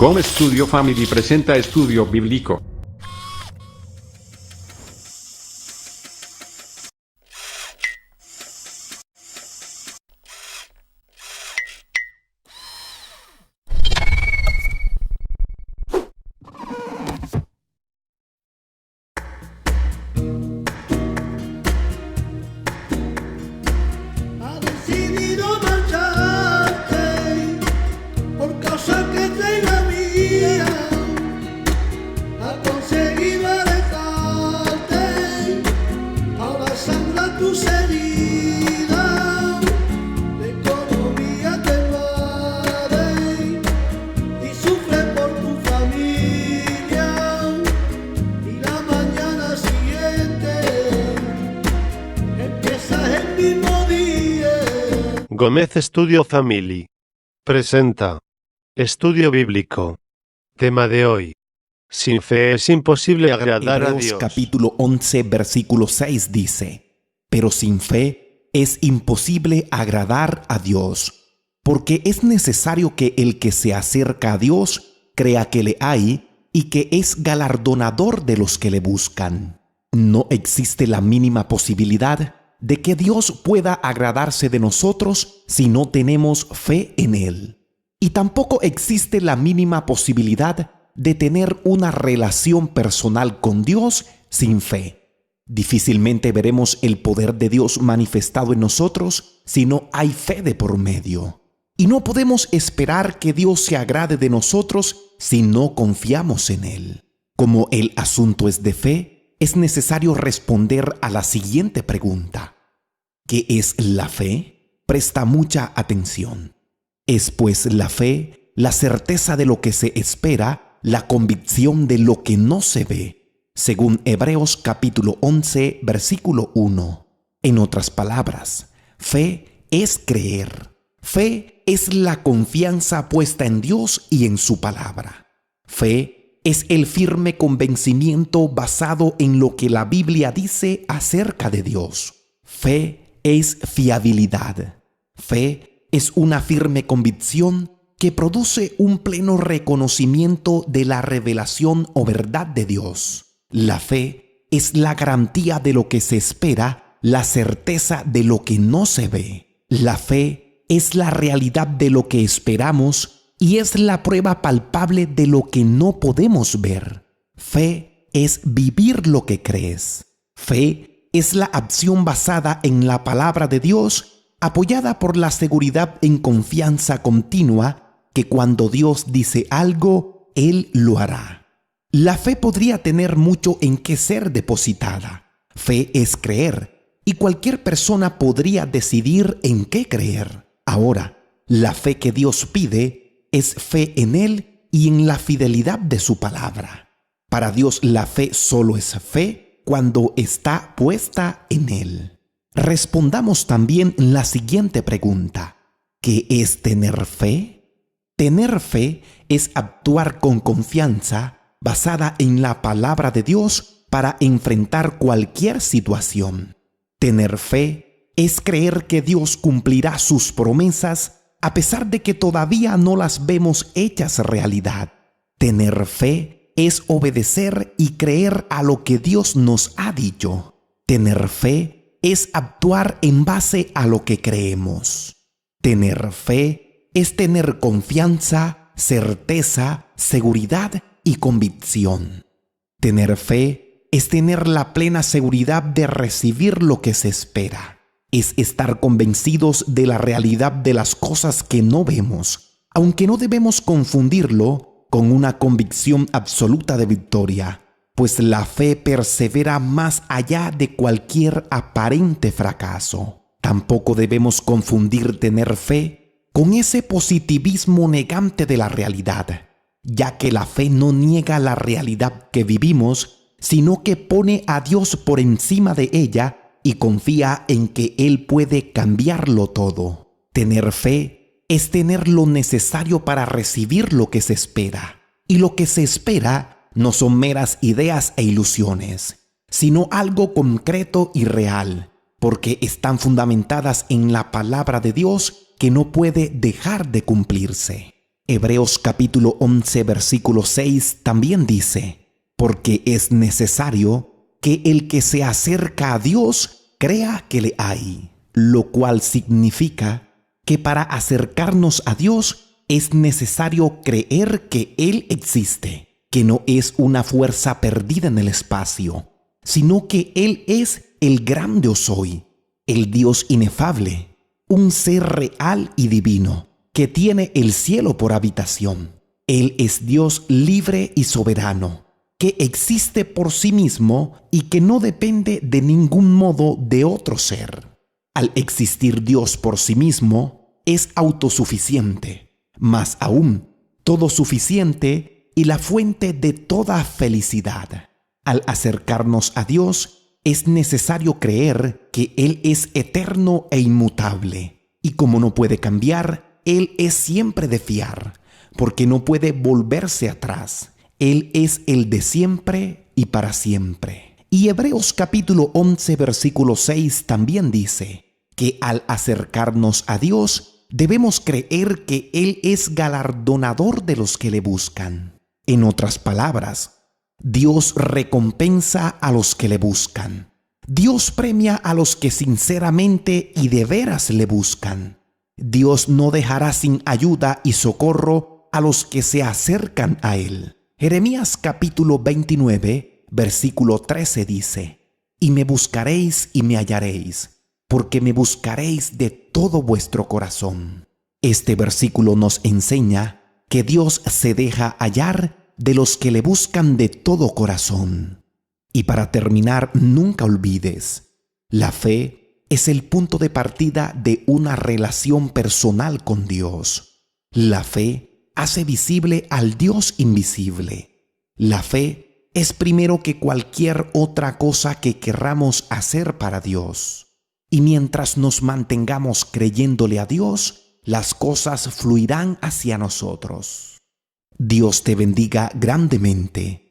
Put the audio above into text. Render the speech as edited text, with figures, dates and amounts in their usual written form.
Gómez Studio Family presenta Estudio Bíblico. Gómez Studio Family presenta Estudio Bíblico. Tema de hoy: sin fe es imposible agradar a Dios. Capítulo 11, versículo 6 dice: pero sin fe es imposible agradar a Dios, porque es necesario que el que se acerca a Dios crea que le hay y que es galardonador de los que le buscan. No existe la mínima posibilidad de que Dios pueda agradarse de nosotros si no tenemos fe en Él. Y tampoco existe la mínima posibilidad de tener una relación personal con Dios sin fe. Difícilmente veremos el poder de Dios manifestado en nosotros si no hay fe de por medio. Y no podemos esperar que Dios se agrade de nosotros si no confiamos en Él. Como el asunto es de fe, es necesario responder a la siguiente pregunta: ¿qué es la fe? Presta mucha atención. Es pues la fe la certeza de lo que se espera, la convicción de lo que no se ve, según Hebreos capítulo 11, versículo 1. En otras palabras, fe es creer. Fe es la confianza puesta en Dios y en su palabra. Fe es el firme convencimiento basado en lo que la Biblia dice acerca de Dios. Fe es fiabilidad. Fe es una firme convicción que produce un pleno reconocimiento de la revelación o verdad de Dios. La fe es la garantía de lo que se espera, la certeza de lo que no se ve. La fe es la realidad de lo que esperamos y es la prueba palpable de lo que no podemos ver. Fe es vivir lo que crees. Fe es la acción basada en la palabra de Dios, apoyada por la seguridad en confianza continua que cuando Dios dice algo, Él lo hará. La fe podría tener mucho en qué ser depositada. Fe es creer, y cualquier persona podría decidir en qué creer. Ahora, la fe que Dios pide es fe en Él y en la fidelidad de su palabra. Para Dios la fe solo es fe cuando está puesta en Él. Respondamos también la siguiente pregunta: ¿qué es tener fe? Tener fe es actuar con confianza basada en la palabra de Dios para enfrentar cualquier situación. Tener fe es creer que Dios cumplirá sus promesas a pesar de que todavía no las vemos hechas realidad. Tener fe es obedecer y creer a lo que Dios nos ha dicho. Tener fe es actuar en base a lo que creemos. Tener fe es tener confianza, certeza, seguridad y convicción. Tener fe es tener la plena seguridad de recibir lo que se espera. Es estar convencidos de la realidad de las cosas que no vemos, aunque no debemos confundirlo con una convicción absoluta de victoria, pues la fe persevera más allá de cualquier aparente fracaso. Tampoco debemos confundir tener fe con ese positivismo negante de la realidad, ya que la fe no niega la realidad que vivimos, sino que pone a Dios por encima de ella y confía en que Él puede cambiarlo todo. Tener fe es tener lo necesario para recibir lo que se espera. Y lo que se espera no son meras ideas e ilusiones, sino algo concreto y real, porque están fundamentadas en la palabra de Dios que no puede dejar de cumplirse. Hebreos capítulo 11 versículo 6 también dice, porque es necesario que el que se acerca a Dios crea que le hay, lo cual significa que para acercarnos a Dios es necesario creer que Él existe, que no es una fuerza perdida en el espacio, sino que Él es el gran Yo soy, el Dios inefable, un ser real y divino, que tiene el cielo por habitación. Él es Dios libre y soberano, que existe por sí mismo y que no depende de ningún modo de otro ser. Al existir Dios por sí mismo, es autosuficiente, más aún, todo suficiente y la fuente de toda felicidad. Al acercarnos a Dios, es necesario creer que Él es eterno e inmutable, y como no puede cambiar, Él es siempre de fiar, porque no puede volverse atrás. Él es el de siempre y para siempre. Y Hebreos capítulo 11 versículo 6 también dice que al acercarnos a Dios debemos creer que Él es galardonador de los que le buscan. En otras palabras, Dios recompensa a los que le buscan. Dios premia a los que sinceramente y de veras le buscan. Dios no dejará sin ayuda y socorro a los que se acercan a Él. Jeremías capítulo 29, versículo 13 dice, y me buscaréis y me hallaréis, porque me buscaréis de todo vuestro corazón. Este versículo nos enseña que Dios se deja hallar de los que le buscan de todo corazón. Y para terminar, nunca olvides, la fe es el punto de partida de una relación personal con Dios. La fe hace visible al Dios invisible. La fe es primero que cualquier otra cosa que querramos hacer para Dios. Y mientras nos mantengamos creyéndole a Dios, las cosas fluirán hacia nosotros. Dios te bendiga grandemente.